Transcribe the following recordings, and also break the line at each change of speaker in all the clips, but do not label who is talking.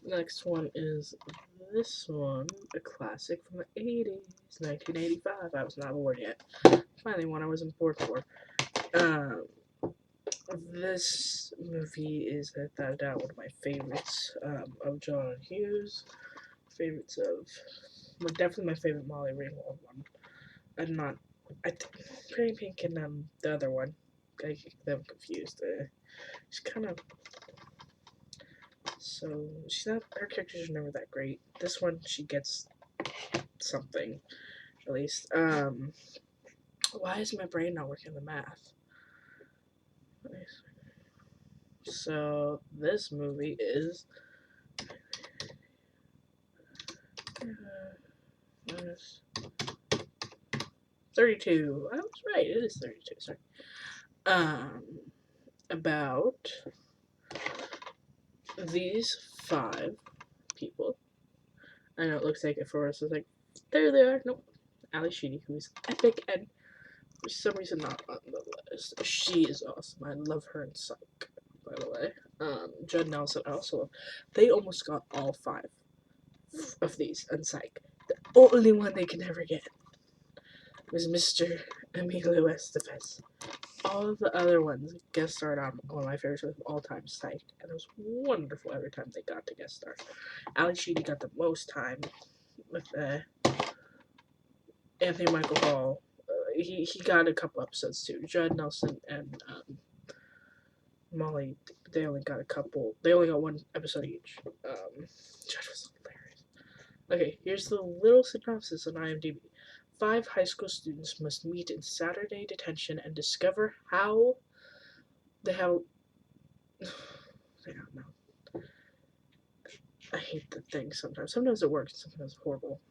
Next one is this one, a classic from the 80s, 1985. I was not born yet. Finally, one I wasn't born for. Um, this movie is without a doubt one of my favorites of John Hughes. Favorites of, well, definitely my favorite Molly Ringwald one. I'm not, I think Pretty Pink and the other one. I get them confused. She's kind of, so she's not, her characters are never that great. This one, she gets something, at least. Why is my brain not working the math? So this movie is minus 32. I was right. It is 32. Sorry. Um, about these 5 people. I know it looks like it for us. It's like there they are. Nope. Ally Sheedy, who's epic and for some reason not on the list. She is awesome. I love her in Psych, by the way. Judd Nelson also. They almost got all 5 of these in Psych. The only one they could never get was Mr. Emilio Estevez. All of the other ones guest starred on one of my favorite shows of all time, Psych, and it was wonderful every time they got to guest star. Ally Sheedy got the most time with Anthony Michael Hall. He got a couple episodes too. Judd Nelson and Molly, they only got a couple. They only got 1 episode each. Judd was hilarious. Okay, here's the little synopsis on IMDb. 5 high school students must meet in Saturday detention and discover how they have. I don't know. I hate the thing sometimes. Sometimes it works, sometimes it's horrible.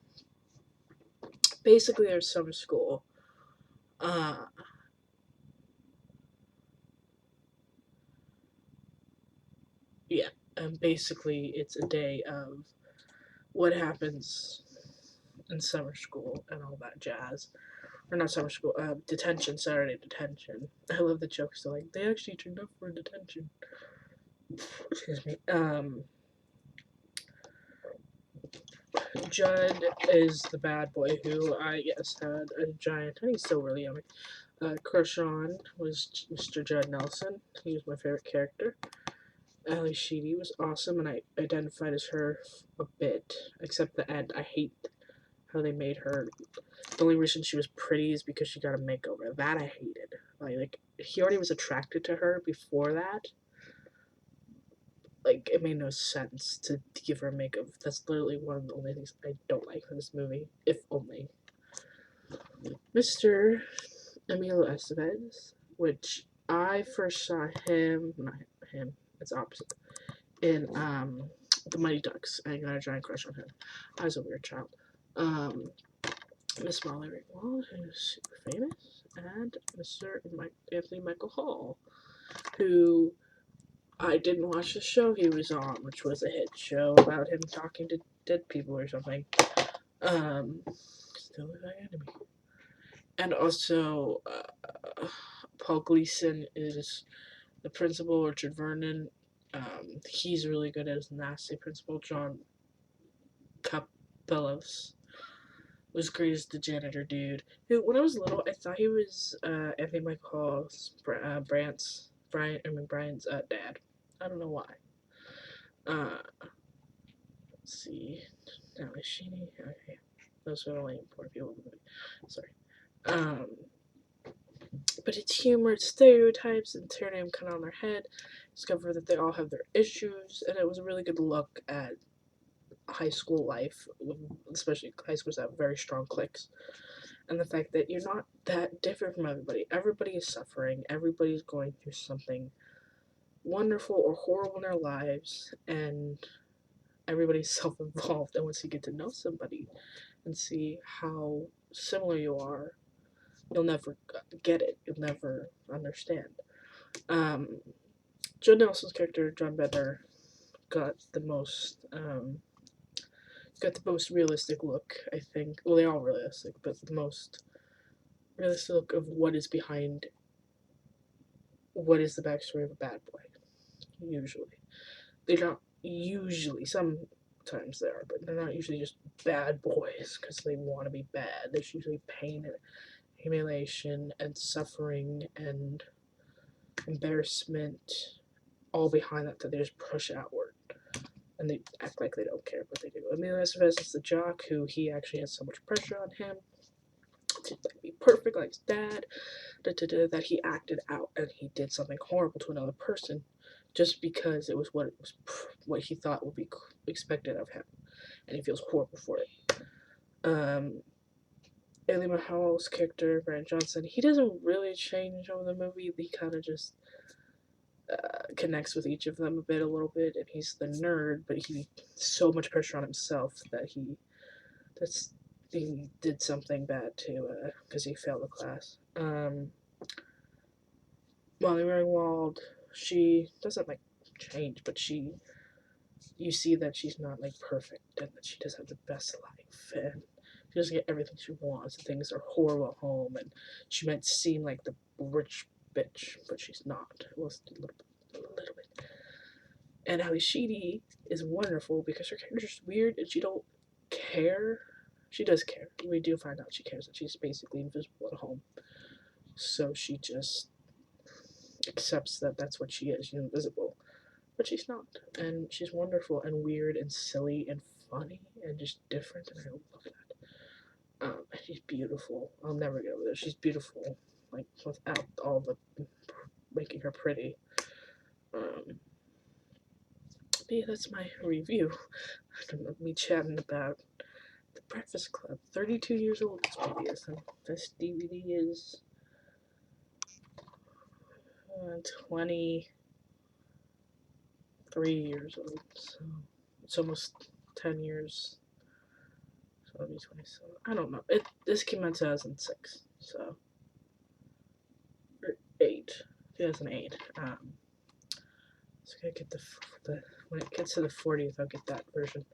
Basically, there's summer school. Yeah, and basically it's a day of what happens in summer school and all that jazz. Or not summer school, detention, Saturday detention. I love the jokes. They're like, they actually turned up for detention. Excuse me. Judd is the bad boy who I guess had a giant, and he's still really yummy. Crush on was Mr. Judd Nelson. He was my favorite character. Ally Sheedy was awesome, and I identified as her a bit, except the end. I hate how they made her. The only reason she was pretty is because she got a makeover. That I hated. Like he already was attracted to her before that. Like it made no sense to give her a makeover. That's literally one of the only things I don't like from this movie. If only. Mr. Emilio Estevez, which I first saw him, not him, it's opposite, in The Mighty Ducks. I got a giant crush on him. I was a weird child. Miss Molly Ringwald, who's super famous, and Mr. Anthony Michael Hall, who I didn't watch the show he was on, which was a hit show about him talking to dead people or something. Still a enemy. And also, Paul Gleason is the principal, Richard Vernon. He's really good as nasty principal. John Capellos was great as the janitor dude. Who, when I was little, I thought he was Anthony Michael Hall's Brian's dad. I don't know why. Let's see. Now is she? Okay, those are the only important people in the movie. Sorry. But it's humor, it's stereotypes, and turning them kind of on their head. Discover that they all have their issues, and it was a really good look at high school life, especially high schools that have very strong cliques. And the fact that you're not that different from everybody. Everybody is suffering, everybody's going through something wonderful or horrible in their lives, and everybody's self-involved. And once you get to know somebody and see how similar you are, you'll never get it. You'll never understand. Joe Nelson's character, John Bender, got the most realistic look, I think. Well, they're all realistic, but the most realistic look of what is behind what is the backstory of a bad boy. Usually, they don't. usually, sometimes they are, but they're not usually just bad boys because they want to be bad. There's usually pain and humiliation and suffering and embarrassment all behind that they just push outward. And they act like they don't care, but they do. Emilio Estevez is the jock who he actually has so much pressure on him to be perfect like his dad, that he acted out and he did something horrible to another person just because it was what he thought would be expected of him, and he feels horrible for it. Ailey Mahal's character, Brandon Johnson, he doesn't really change over the movie. He kind of just connects with each of them a little bit, and he's the nerd, but he so much pressure on himself that he did something bad too, because he failed the class. Molly Ringwald, she doesn't like change, but you see that she's not like perfect and that she doesn't have the best life and she doesn't get everything she wants and things are horrible at home and she might seem like the rich bitch, but she's not. Well, a little bit. And Ally Sheedy is wonderful because her character's weird and she don't care. She does care. We do find out she cares that she's basically invisible at home. So she just accepts that that's what she is. She's invisible. But she's not. And she's wonderful and weird and silly and funny and just different, and I love that. And she's beautiful. I'll never get over this. She's beautiful, like, without all the making her pretty. But yeah, that's my review. I don't know, me chatting about The Breakfast Club. 32 years old this movie is, and this DVD is 23 years old, so it's almost 10 years. So it'll be 27. I don't know. This came out in 2006, so or 2008. So I gotta get the when it gets to the 40th, I'll get that version.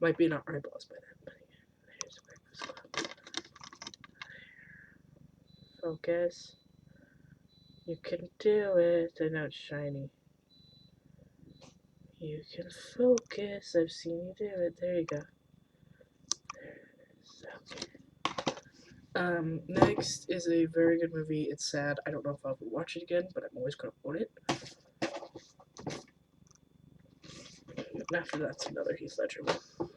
Might be in our eyeballs by then, but yeah, here's Breakfast Club. Focus. You can do it. I know it's shiny. You can focus. I've seen you do it. There you go. There it is. Okay. Next is a very good movie. It's sad. I don't know if I'll ever watch it again, but I'm always gonna own it. And after that's another Heath Ledger one.